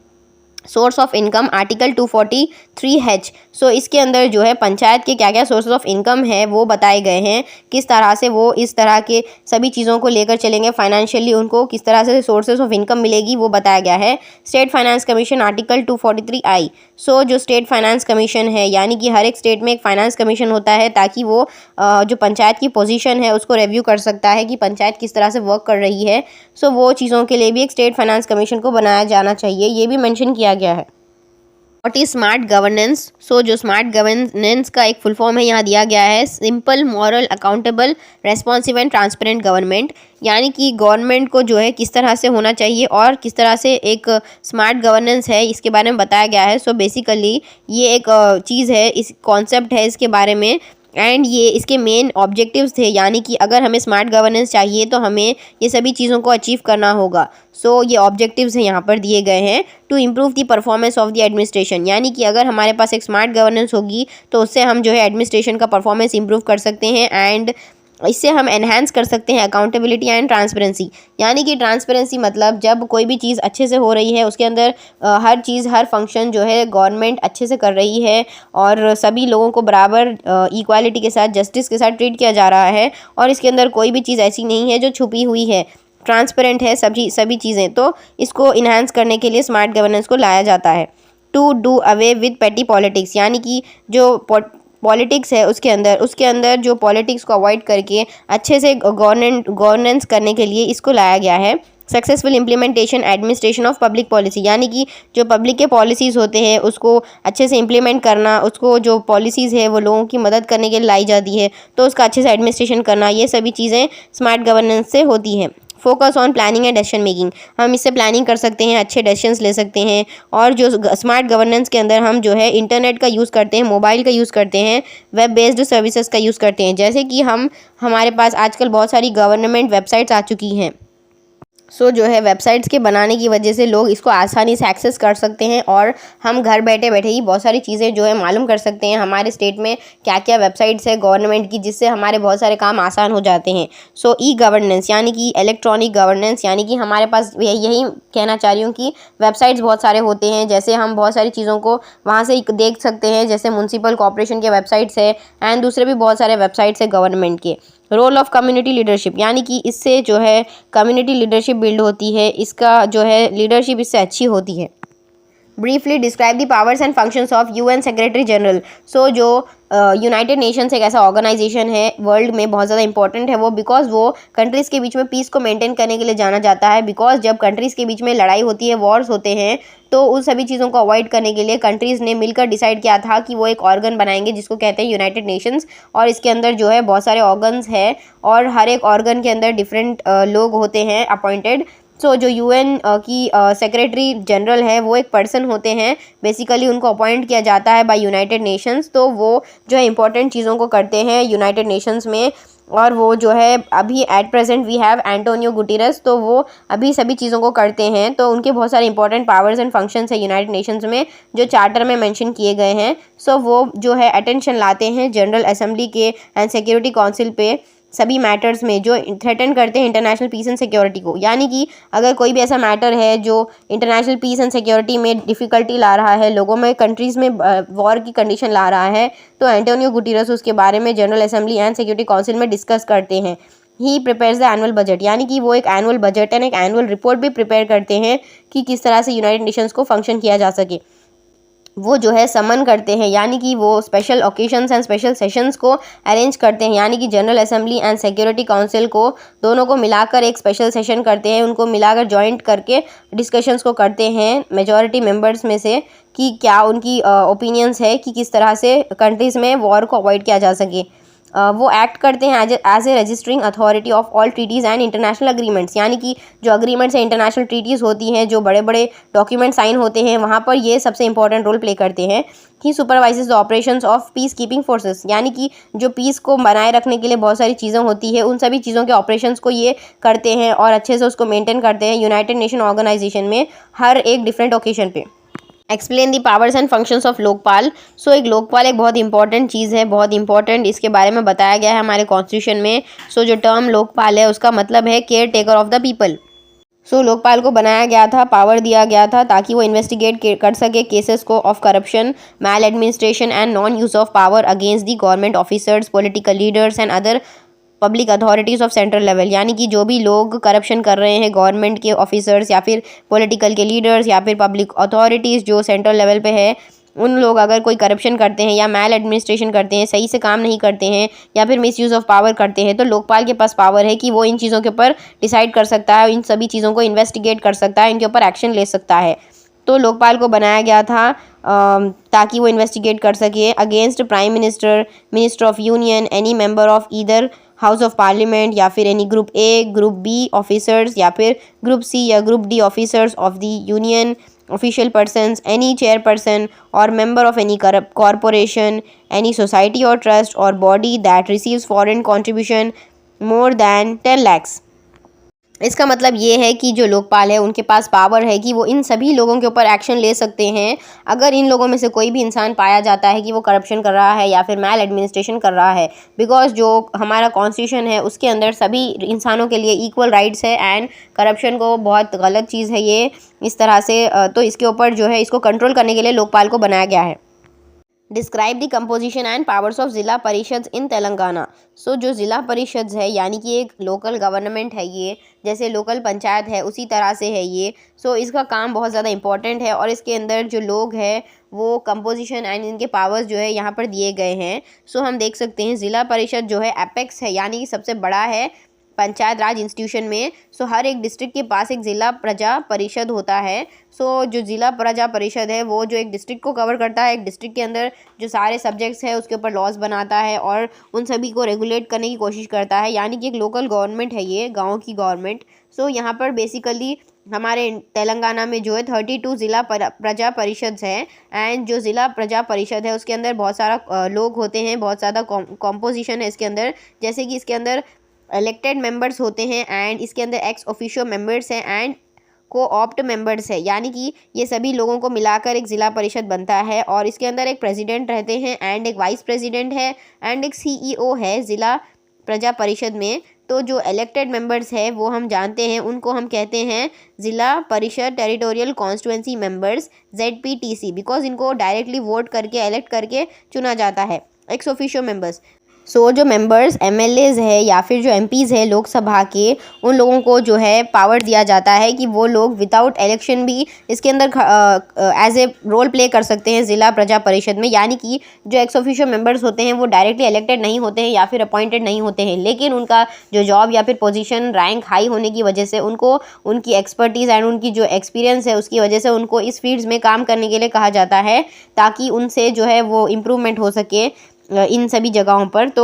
Source of income, article 243H। इसके अंदर जो है पंचायत के क्या क्या सोर्स ऑफ इनकम है वो बताए गए हैं, किस तरह से वो इस तरह के सभी चीज़ों को लेकर चलेंगे, फाइनेंशियली उनको किस तरह से सोर्सेज ऑफ इनकम मिलेगी वो बताया गया है। State finance commission, article 243I। जो स्टेट फाइनेंस कमीशन है, यानी कि हर एक स्टेट में एक फाइनेंस कमीशन होता है ताकि वो जो पंचायत की पोजीशन है उसको रिव्यू कर सकता है कि पंचायत किस तरह से वर्क कर रही है। वो चीज़ों के लिए भी एक स्टेट फाइनेंस कमीशन को बनाया जाना चाहिए, ये भी मेंशन किया गया है। What is smart governance? जो स्मार्ट गवर्नेंस का एक फुल फॉर्म है यहाँ दिया गया है, simple, moral, accountable, responsive and transparent government. यानी कि गवर्नमेंट को जो है किस तरह से होना चाहिए और किस तरह से एक स्मार्ट गवर्नेंस है इसके बारे में बताया गया है। बेसिकली ये एक चीज़ है, इस कॉन्सेप्ट है इसके बारे में, एंड ये इसके मेन ऑब्जेक्टिव्स थे, यानी कि अगर हमें स्मार्ट गवर्नेंस चाहिए तो हमें ये सभी चीज़ों को अचीव करना होगा। ये ऑब्जेक्टिव्स हैं यहाँ पर दिए गए हैं। To improve the performance of the administration, यानी कि अगर हमारे पास एक स्मार्ट गवर्नेंस होगी तो उससे हम जो है एडमिनिस्ट्रेशन का परफॉर्मेंस इम्प्रूव कर सकते हैं एंड इससे हम एनहांस कर सकते हैं अकाउंटेबिलिटी एंड ट्रांसपेरेंसी। यानी कि ट्रांसपेरेंसी मतलब जब कोई भी चीज़ अच्छे से हो रही है उसके अंदर हर चीज़, हर फंक्शन जो है गवर्नमेंट अच्छे से कर रही है और सभी लोगों को बराबर इक्वालिटी के साथ, जस्टिस के साथ ट्रीट किया जा रहा है और इसके अंदर कोई भी चीज़ ऐसी नहीं है जो छुपी हुई है। ट्रांसपेरेंट है सभी चीज़ें। तो इसको इन्हांस करने के लिए स्मार्ट गवर्नेंस को लाया जाता है। टू डू अवे विद पेटी पॉलिटिक्स, यानी कि जो पॉलिटिक्स है उसके अंदर जो पॉलिटिक्स को अवॉइड करके अच्छे से गवर्नेंस करने के लिए इसको लाया गया है। Successful implementation administration of public policy, यानी कि जो पब्लिक के पॉलिसीज़ होते हैं उसको अच्छे से इम्प्लीमेंट करना, उसको जो पॉलिसीज़ है वो लोगों की मदद करने के लिए लाई जाती है, तो उसका अच्छे से एडमिनिस्ट्रेशन करना, ये सभी चीज़ें स्मार्ट गवर्नेंस से होती हैं। Focus on planning and decision making, हम इससे प्लानिंग कर सकते हैं, अच्छे डिसीजंस ले सकते हैं। और जो स्मार्ट गवर्नेंस के अंदर हम जो है इंटरनेट का यूज़ करते हैं, मोबाइल का यूज़ करते हैं, वेब बेस्ड सर्विसेज का यूज़ करते हैं। जैसे कि हमारे पास आजकल बहुत सारी गवर्नमेंट वेबसाइट्स आ चुकी हैं। जो है वेबसाइट्स के बनाने की वजह से लोग इसको आसानी से एक्सेस कर सकते हैं और हम घर बैठे बैठे ही बहुत सारी चीज़ें जो है मालूम कर सकते हैं हमारे स्टेट में क्या क्या वेबसाइट्स है गवर्नमेंट की, जिससे हमारे बहुत सारे काम आसान हो जाते हैं। ई गवर्नेंस यानी कि इलेक्ट्रॉनिक गवर्नेंस, यानी कि हमारे पास यही कहना चाह रही हूँ कि वेबसाइट्स बहुत सारे होते हैं, जैसे हम बहुत सारी चीज़ों को वहाँ से देख सकते हैं, जैसे म्यूनसिपल कॉर्पोरेशन के वेबसाइट्स है एंड दूसरे भी बहुत सारे वेबसाइट्स है गवर्नमेंट के। रोल ऑफ कम्युनिटी लीडरशिप, यानी कि इससे जो है कम्युनिटी लीडरशिप बिल्ड होती है, इसका जो है लीडरशिप इससे अच्छी होती है। Briefly describe the powers and functions of UN secretary general. जो यूनाइटेड नेशंस एक ऐसा ऑर्गेनाइजेशन है वर्ल्ड में बहुत ज़्यादा इंपॉर्टेंट है वो, बिकॉज वो कंट्रीज़ के बीच में पीस को मेंटेन करने के लिए जाना जाता है। बिकॉज जब कंट्रीज़ के बीच में लड़ाई होती है, वॉर्स होते हैं, तो उन सभी चीज़ों को अवॉइड करने के लिए कंट्रीज़ ने मिलकर डिसाइड किया था कि वो एक ऑर्गन बनाएंगे जिसको कहते हैं यूनाइटेड नेशंस। और इसके अंदर जो है बहुत सारे ऑर्गन्स हैं और हर एक ऑर्गन के अंदर डिफरेंट लोग होते हैं अपॉइंटेड। जो यूएन की सेक्रेटरी जनरल है वो एक पर्सन होते हैं, बेसिकली उनको अपॉइंट किया जाता है बाय यूनाइटेड नेशंस। तो वो जो है इंपॉर्टेंट चीज़ों को करते हैं यूनाइटेड नेशंस में। और वो जो है अभी at present we have Antonio Guterres, तो वो अभी सभी चीज़ों को करते हैं। तो उनके बहुत सारे इंपॉर्टेंट पावर्स एंड फंक्शंस है यूनाइटेड नेशंस में जो चार्टर में मेंशन किए गए हैं। वो जो है अटेंशन लाते हैं जनरल असेंबली के एंड सिक्योरिटी काउंसिल पे सभी मैटर्स में जो थ्रेटन करते हैं इंटरनेशनल पीस एंड सिक्योरिटी को। यानी कि अगर कोई भी ऐसा मैटर है जो इंटरनेशनल पीस एंड सिक्योरिटी में डिफ़िकल्टी ला रहा है, लोगों में कंट्रीज़ में वॉर की कंडीशन ला रहा है, तो एंटोनियो गुटेरेस उसके बारे में general assembly and security council में डिस्कस करते हैं। ही प्रिपेयर्स द एनुअल बजट, यानी कि वो एक एनुअल बजट एंड एक एनुअल रिपोर्ट भी प्रिपेयर करते हैं कि किस तरह से यूनाइटेड नेशंस को फंक्शन किया जा सके। वो जो है समन करते हैं, यानी कि वो special occasions and special sessions को अरेंज करते हैं, यानी कि general assembly and security council को दोनों को मिलाकर एक स्पेशल सेशन करते हैं, उनको मिलाकर जॉइंट करके डिस्कशंस को करते हैं मेजॉरिटी मेंबर्स में से कि क्या उनकी ओपिनियंस है कि किस तरह से कंट्रीज़ में वॉर को अवॉइड किया जा सके। वो एक्ट करते हैं as a registering authority of all treaties and international agreements, यानी कि जो अग्रीमेंट्स हैं इंटरनेशनल ट्रीटीज़ होती हैं, जो बड़े बड़े डॉक्यूमेंट साइन होते हैं, वहाँ पर ये सबसे इंपॉर्टेंट रोल प्ले करते हैं। He supervises the operations of peacekeeping forces, यानी कि जो पीस को बनाए रखने के लिए बहुत सारी चीज़ें होती है, उन सभी चीज़ों के ऑपरेशंस को ये करते हैं और अच्छे से उसको मेंटेन करते हैं यूनाइटेड नेशन ऑर्गेनाइजेशन में हर एक डिफरेंट ओकेशन पे। Explain the powers and functions of Lokpal. एक लोकपाल एक बहुत इंपॉर्टेंट चीज़ है, बहुत इंपॉर्टेंट, इसके बारे में बताया गया है हमारे कॉन्स्टिट्यूशन में। जो टर्म लोकपाल है उसका मतलब है care taker of the people. Lokpal को बनाया गया था, पावर दिया गया था ताकि वो इन्वेस्टिगेट कर सके केसेस को of corruption, maladministration and non use of power against the government officers, political leaders and other public authorities of central level, यानी कि जो भी लोग करप्शन कर रहे हैं गवर्नमेंट के ऑफिसर्स या फिर पॉलिटिकल के लीडर्स या फिर पब्लिक अथॉरिटीज़ जो सेंट्रल लेवल पे है, उन लोग अगर कोई करप्शन करते हैं या मैल एडमिनिस्ट्रेशन करते हैं, सही से काम नहीं करते हैं या फिर मिसयूज़ ऑफ पावर करते हैं, तो लोकपाल के पास पावर है कि वो इन चीज़ों के ऊपर डिसाइड कर सकता है, इन सभी चीज़ों को इन्वेस्टिगेट कर सकता है, इनके ऊपर एक्शन ले सकता है। तो लोकपाल को बनाया गया था ताकि वो इन्वेस्टिगेट कर सके against prime minister, minister of union, any member of either house of parliament या फिर any group A, group B officers या फिर ग्रुप सी या group D officers of the union, official persons, any chairperson or member of any corporation, any society or trust or body that receives foreign contribution more than 10 lakhs। इसका मतलब ये है कि जो लोकपाल है उनके पास पावर है कि वो इन सभी लोगों के ऊपर एक्शन ले सकते हैं अगर इन लोगों में से कोई भी इंसान पाया जाता है कि वो करप्शन कर रहा है या फिर मैल एडमिनिस्ट्रेशन कर रहा है। बिकॉज जो हमारा कॉन्स्टिट्यूशन है उसके अंदर सभी इंसानों के लिए इक्वल राइट्स है एंड करप्शन को बहुत गलत चीज़ है ये इस तरह से। तो इसके ऊपर जो है इसको कंट्रोल करने के लिए लोकपाल को बनाया गया है। Describe the composition and powers of ज़िला परिषद इन तेलंगाना। सो जो ज़िला परिषद है यानी कि एक लोकल गवर्नमेंट है, ये जैसे लोकल पंचायत है उसी तरह से है ये। सो इसका काम बहुत ज़्यादा इंपॉर्टेंट है और इसके अंदर जो लोग हैं वो कंपोजिशन एंड इनके पावर्स जो है यहाँ पर दिए गए हैं। सो हम देख सकते हैं ज़िला परिषद जो है एपेक्स है यानी कि सबसे बड़ा है पंचायत राज इंस्टीट्यूशन में। सो हर एक डिस्ट्रिक्ट के पास एक ज़िला प्रजा परिषद होता है। सो जो ज़िला प्रजा परिषद है वो जो एक डिस्ट्रिक्ट को कवर करता है, एक डिस्ट्रिक्ट के अंदर जो सारे सब्जेक्ट्स है उसके ऊपर लॉज बनाता है और उन सभी को रेगुलेट करने की कोशिश करता है, यानी कि एक लोकल गवर्नमेंट है ये, गाँव की गवर्नमेंट। सो यहाँ पर बेसिकली हमारे तेलंगाना में जो है 32 ज़िला प्रजा परिषद है। एंड जो ज़िला प्रजा परिषद है उसके अंदर बहुत सारा लोग होते हैं, बहुत ज़्यादा कॉम्पोजिशन है इसके अंदर। जैसे कि इसके अंदर इलेक्टेड मेंबर्स होते हैं एंड इसके अंदर एक्स ऑफिशियो मेंबर्स हैं एंड को ऑप्ट मेंबर्स है, यानी कि ये सभी लोगों को मिलाकर एक ज़िला परिषद बनता है। और इसके अंदर एक प्रेसिडेंट रहते हैं एंड एक वाइस प्रेसिडेंट है एंड एक सीईओ है ज़िला प्रजा परिषद में। तो जो इलेक्टेड मेंबर्स है वो हम जानते हैं, उनको हम कहते हैं ज़िला परिषद territorial constituency members ZPTC, because इनको डायरेक्टली वोट करके इलेक्ट करके चुना जाता है, एक्स ऑफिशियो मेंबर्स। सो जो मेंबर्स MLAs है या फिर जो MPs है लोकसभा के, उन लोगों को जो है पावर दिया जाता है कि वो लोग विदाउट इलेक्शन भी इसके अंदर एज ए रोल प्ले कर सकते हैं ज़िला प्रजा परिषद में। यानी कि जो एक्स ऑफिशियो मेंबर्स होते हैं वो डायरेक्टली इलेक्टेड नहीं होते हैं या फिर अपॉइंटेड नहीं होते हैं, लेकिन उनका जो जॉब या फिर पोजीशन रैंक हाई होने की वजह से उनको उनकी एक्सपर्टीज़ एंड उनकी जो एक्सपीरियंस है उसकी वजह से उनको इस फील्ड्स में काम करने के लिए कहा जाता है, ताकि उनसे जो है वो इम्प्रूवमेंट हो सके इन सभी जगहों पर। तो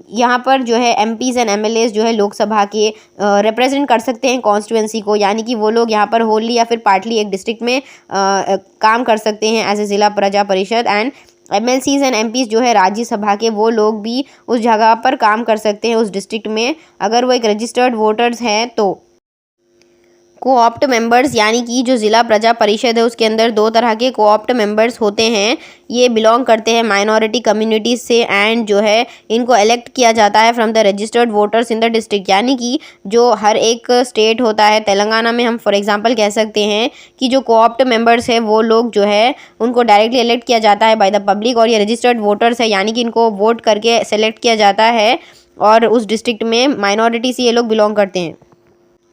यहाँ पर जो है MPs एंड MLAs जो है लोकसभा के रिप्रेजेंट कर सकते हैं कॉन्स्टिट्यूंसी को, यानी कि वो लोग यहाँ पर होली या फिर पार्टली एक डिस्ट्रिक्ट में काम कर सकते हैं एज ए ज़िला प्रजा परिषद। एंड MLCs एंड MPs जो है राज्यसभा के, वो लोग भी उस जगह पर काम कर सकते हैं उस डिस्ट्रिक्ट में, अगर वो एक रजिस्टर्ड वोटर्स हैं तो। कोऑप्ट मेंबर्स यानी कि जो ज़िला प्रजा परिषद है उसके अंदर दो तरह के कोऑप्ट मेंबर्स होते हैं। ये बिलोंग करते हैं माइनॉरिटी कम्युनिटीज़ से एंड जो है इनको इलेक्ट किया जाता है from the registered voters in the district. यानी कि जो हर एक स्टेट होता है, तेलंगाना में हम फॉर एग्जांपल कह सकते हैं कि जो कोऑप्ट मेंबर्स है वो लोग जो है उनको डायरेक्टली इलेक्ट किया जाता है बाय द पब्लिक, और ये रजिस्टर्ड वोटर्स है यानी कि इनको वोट करके सेलेक्ट किया जाता है और उस डिस्ट्रिक्ट में माइनॉरिटी से ये लोग बिलोंग करते हैं।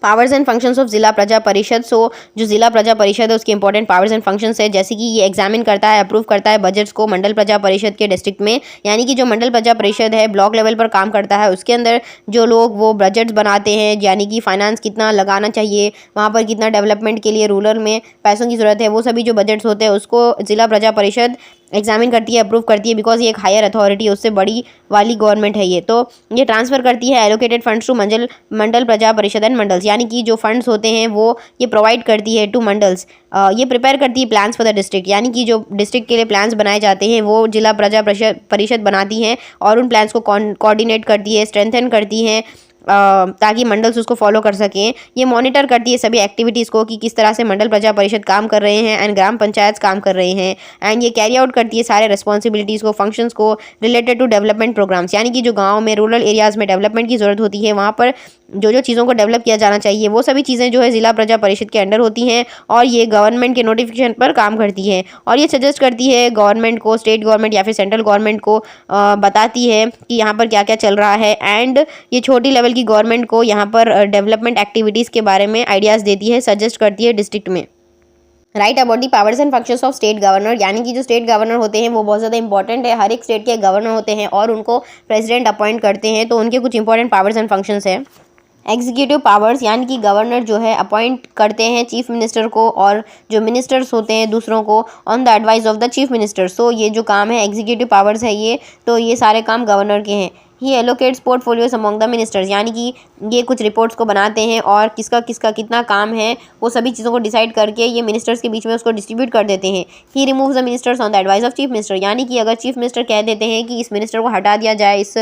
पावर्स एंड फंक्शंस ऑफ ज़िला प्रजा परिषद। सो जो ज़िला प्रजा परिषद है उसके इंपॉर्टेंट पावर्स एंड फंक्शंस है, जैसे कि ये एग्जामिन करता है, अप्रूव करता है बजट्स को मंडल प्रजा परिषद के डिस्ट्रिक्ट में। यानी कि जो मंडल प्रजा परिषद है ब्लॉक लेवल पर काम करता है, उसके अंदर जो लोग वो बजट्स बनाते हैं, यानी कि फाइनेंस कितना लगाना चाहिए, वहाँ पर कितना डेवलपमेंट के लिए रूरल में पैसों की ज़रूरत है, वो सभी जो बजट्स होते हैं उसको ज़िला प्रजा परिषद एग्जामिन करती है, अप्रूव करती है, बिकॉज ये एक हायर अथॉरिटी है, उससे बड़ी वाली गवर्नमेंट है ये। तो ये ट्रांसफ़र करती है एलोकेटेड फंड्स टू मंडल प्रजा परिषद एंड मंडल्स, यानी कि जो फंड्स होते हैं वो ये प्रोवाइड करती है टू मंडल्स। ये प्रिपेयर करती है प्लान्स फॉर द डिस्ट्रिक्ट, यानी कि जो डिस्ट्रिक्ट के लिए प्लान्स बनाए जाते हैं वो जिला प्रजा परिषद बनाती हैं और उन प्लान्स को कोऑर्डिनेट करती है, स्ट्रेंथन करती हैं ताकि मंडल्स उसको फॉलो कर सकें। ये मॉनिटर करती है सभी एक्टिविटीज़ को कि किस तरह से मंडल प्रजा परिषद काम कर रहे हैं एंड ग्राम पंचायत काम कर रहे हैं। एंड ये कैरी आउट करती है सारे रिस्पॉन्सिबिलिटीज़ को, फंक्शंस को रिलेटेड टू डेवलपमेंट प्रोग्राम्स, यानी कि जो गाँव में रूरल एरियाज़ में डेवलपमेंट की ज़रूरत होती है वहाँ पर जो चीज़ों को डेवलप किया जाना चाहिए वो सभी चीज़ें जो है ज़िला प्रजा परिषद के अंडर होती हैं और ये गवर्नमेंट के नोटिफिकेशन पर काम करती है और ये सजेस्ट करती है गवर्नमेंट को, स्टेट गवर्नमेंट या फिर सेंट्रल गवर्नमेंट को बताती है कि यहाँ पर क्या क्या चल रहा है। एंड ये छोटी लेवल की गवर्नमेंट को यहाँ पर डेवलपमेंट एक्टिविटीज़ के बारे में आइडियाज़ देती है, सजेस्ट करती है डिस्ट्रिक्ट में। Right about the powers and functions of state governor, यानी कि जो स्टेट गवर्नर होते हैं वो बहुत ज़्यादा इंपॉर्टेंट है। हर एक स्टेट के गवर्नर होते हैं और उनको प्रेसिडेंट अपॉइंट करते हैं, तो उनके कुछ इंपॉर्टेंट पावर्स एंड फंक्शंस हैं। एग्जीक्यूटिव पावर्स, यानी कि गवर्नर जो है अपॉइंट करते हैं चीफ मिनिस्टर को और जो मिनिस्टर्स होते हैं दूसरों को on the advice of the chief minister. So ये जो काम है एग्जीक्यूटिव पावर्स है ये, तो ये सारे काम गवर्नर के हैं। He allocates portfolios among the ministers, यानी कि ये कुछ रिपोर्ट्स को बनाते हैं और किसका किसका कितना काम है वो सभी चीज़ों को डिसाइड करके ये मिनिस्टर्स के बीच में उसको डिस्ट्रीब्यूट कर देते हैं। He removes the ministers on the advice of chief minister, यानी कि अगर चीफ मिनिस्टर कह देते हैं कि इस मिनिस्टर को हटा दिया जाए इस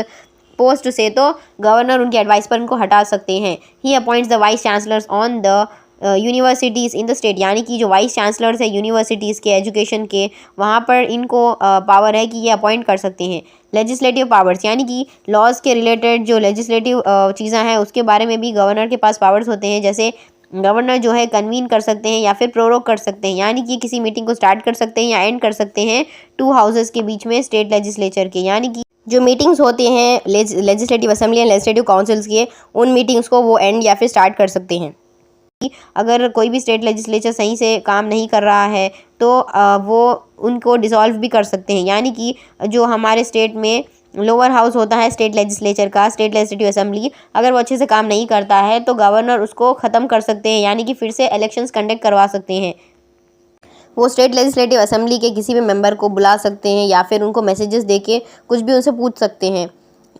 पोस्ट से, तो गवर्नर उनके एडवाइस पर उनको हटा सकते हैं। He appoints the vice chancellors on the universities in the state, यानी कि जो वाइस चांसलर्स है यूनिवर्सिटीज़ के एजुकेशन के, वहाँ पर इनको पावर है कि ये अपॉइंट कर सकते हैं। लेजिस्लेटिव पावर्स, यानी कि लॉज के रिलेटेड जो लेजिस्लेटिव चीज़ें हैं उसके बारे में भी गवर्नर के पास पावर्स होते हैं, जैसे गवर्नर जो है कन्वीन कर सकते हैं या फिर प्रोरोग कर सकते हैं, यानी कि किसी मीटिंग को स्टार्ट कर सकते हैं या एंड कर सकते हैं टू हाउसेस के बीच में स्टेट लेजिस्लेचर के, यानी कि जो मीटिंग्स होते हैं legislative assembly and legislative councils के, उन मीटिंग्स को वो एंड या फिर स्टार्ट कर सकते हैं। अगर कोई भी स्टेट लेजिस्लेचर सही से काम नहीं कर रहा है तो वो उनको डिसॉल्व भी कर सकते हैं, यानी कि जो हमारे स्टेट में लोअर हाउस होता है स्टेट लेजिस्लेचर का, स्टेट लेजिस्लेटिव असेंबली, अगर वो अच्छे से काम नहीं करता है तो गवर्नर उसको ख़त्म कर सकते हैं, यानी कि फिर से इलेक्शंस कंडक्ट करवा सकते हैं। वो स्टेट लेजिस्लेटिव असेंबली के किसी भी मेंबर को बुला सकते हैं या फिर उनको मैसेजेस देके कुछ भी उनसे पूछ सकते हैं,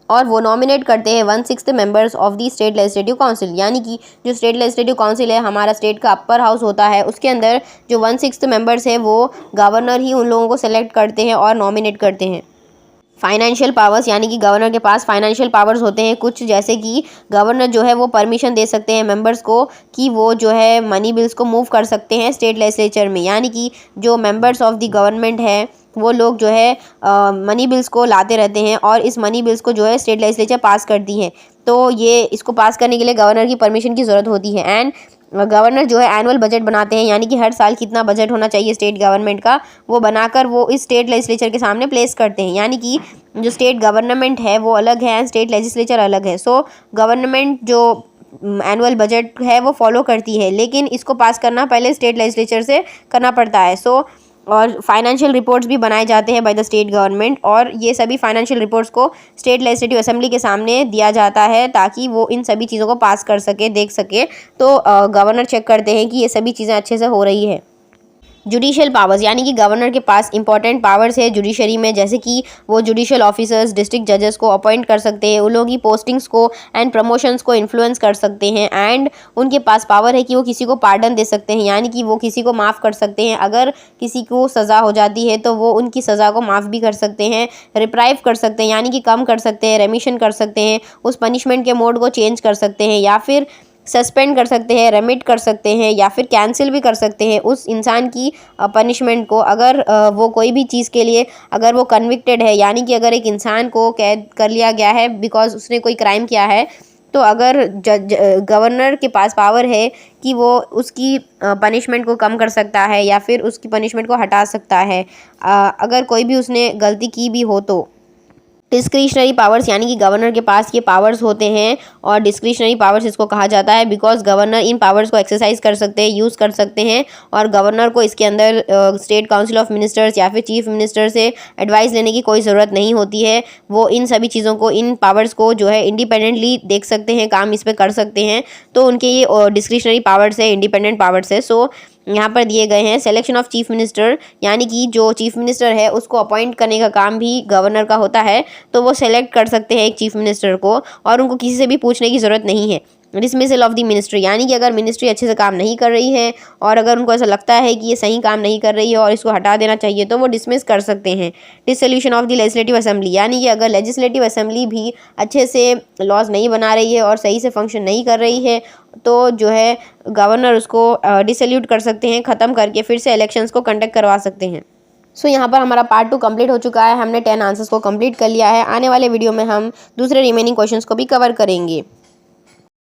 और वो नॉमिनेट करते हैं 1/6 members of the state legislative council, यानी कि जो स्टेट लेजिस्लेटिव काउंसिल है हमारा स्टेट का अपर हाउस होता है, उसके अंदर जो 1/6 मेंबर्स है वो गवर्नर ही उन लोगों को सेलेक्ट करते हैं और नॉमिनेट करते हैं। फाइनेंशियल पावर्स, यानी कि गवर्नर के पास फाइनेंशियल पावर्स होते हैं कुछ, जैसे कि गवर्नर जो है वो परमिशन दे सकते हैं मेंबर्स को कि वो जो है मनी बिल्स को मूव कर सकते हैं स्टेट लेजिस्लेचर में, यानी कि जो मेंबर्स ऑफ द गवर्नमेंट है वो लोग जो है मनी बिल्स को लाते रहते हैं और इस मनी बिल्स को जो है स्टेट लेजिस्लेचर पास करती है। तो ये इसको पास करने के लिए गवर्नर की परमिशन की ज़रूरत होती है। एंड गवर्नर जो है एनुअल बजट बनाते हैं, यानी कि हर साल कितना बजट होना चाहिए स्टेट गवर्नमेंट का, वो बनाकर वो इस स्टेट लेजिस्लेचर के सामने प्लेस करते हैं, यानी कि जो स्टेट गवर्नमेंट है वो अलग है, स्टेट लेजिस्लेचर अलग है। सो गवर्नमेंट जो एनुअल बजट है वो फॉलो करती है, लेकिन इसको पास करना पहले स्टेट लेजिस्लेचर से करना पड़ता है। सो और फाइनेंशियल रिपोर्ट्स भी बनाए जाते हैं बाय द स्टेट गवर्नमेंट, और ये सभी फाइनेंशियल रिपोर्ट्स को स्टेट लेजिस्लेटिव असेंबली के सामने दिया जाता है ताकि वो इन सभी चीज़ों को पास कर सके, देख सके। तो गवर्नर चेक करते हैं कि ये सभी चीज़ें अच्छे से हो रही है। जुडिशियल पावर्स, यानी कि गवर्नर के पास इंपॉर्टेंट पावर्स है जुडिशरी में, जैसे कि वो जुडिशियल ऑफिसर्स, डिस्ट्रिक्ट जजेस को अपॉइंट कर सकते हैं, उन लोगों की पोस्टिंग्स को एंड प्रमोशंस को इन्फ्लुएंस कर सकते हैं। एंड उनके पास पावर है कि वो किसी को पार्डन दे सकते हैं, यानी कि वो किसी को माफ़ कर सकते हैं। अगर किसी को सज़ा हो जाती है तो वो उनकी सज़ा को माफ़ भी कर सकते हैं, रिप्राइव कर सकते हैं, यानी कि कम कर सकते हैं, रेमिशन कर सकते हैं, उस पनिशमेंट के मोड को चेंज कर सकते हैं, या फिर सस्पेंड कर सकते हैं, रेमिट कर सकते हैं, या फिर कैंसिल भी कर सकते हैं उस इंसान की पनिशमेंट को। अगर वो कोई भी चीज़ के लिए अगर वो कन्विक्टेड है, यानी कि अगर एक इंसान को कैद कर लिया गया है बिकॉज उसने कोई क्राइम किया है, तो अगर गवर्नर के पास पावर है कि वो उसकी पनिशमेंट को कम कर सकता है या फिर उसकी पनिशमेंट को हटा सकता है अगर कोई भी उसने गलती की भी हो तो। डिस्क्रिशनरी पावर्स, यानी कि गवर्नर के पास ये पावर्स होते हैं, और डिस्क्रिशनरी पावर्स इसको कहा जाता है बिकॉज गवर्नर इन पावर्स को एक्सरसाइज कर सकते हैं, यूज़ कर सकते हैं, और गवर्नर को इसके अंदर स्टेट काउंसिल ऑफ मिनिस्टर्स या फिर चीफ मिनिस्टर से एडवाइस लेने की कोई ज़रूरत नहीं होती है। वो इन सभी चीज़ों को, इन पावर्स को जो है इंडिपेंडेंटली देख सकते हैं, काम इस पर कर सकते हैं। तो उनके ये डिस्क्रिशनरी पावर्स है, इंडिपेंडेंट पावर्स है। सो यहाँ पर दिए गए हैं सिलेक्शन ऑफ चीफ मिनिस्टर, यानी कि जो चीफ मिनिस्टर है उसको अपॉइंट करने का काम भी गवर्नर का होता है, तो वो सेलेक्ट कर सकते हैं एक चीफ मिनिस्टर को और उनको किसी से भी पूछने की ज़रूरत नहीं है। डिसमिसल ऑफ द मिनिस्ट्री, यानी कि अगर मिनिस्ट्री अच्छे से काम नहीं कर रही है और अगर उनको ऐसा लगता है कि ये सही काम नहीं कर रही है और इसको हटा देना चाहिए तो वो डिसमिस कर सकते हैं। Dissolution of the legislative assembly, यानी कि अगर लेजिस्लेटिव असेंबली भी अच्छे से लॉज नहीं बना रही है और सही से फंक्शन नहीं कर रही है तो जो है गवर्नर उसको डिसोल्यूट कर सकते हैं, ख़त्म करके फिर से इलेक्शंस को कंडक्ट करवा सकते हैं। सो यहाँ पर हमारा पार्ट 2 कंप्लीट हो चुका है, हमने 10 आंसर्स को कंप्लीट कर लिया है। आने वाले वीडियो में हम दूसरे रिमेनिंग क्वेश्चंस को भी कवर करेंगे।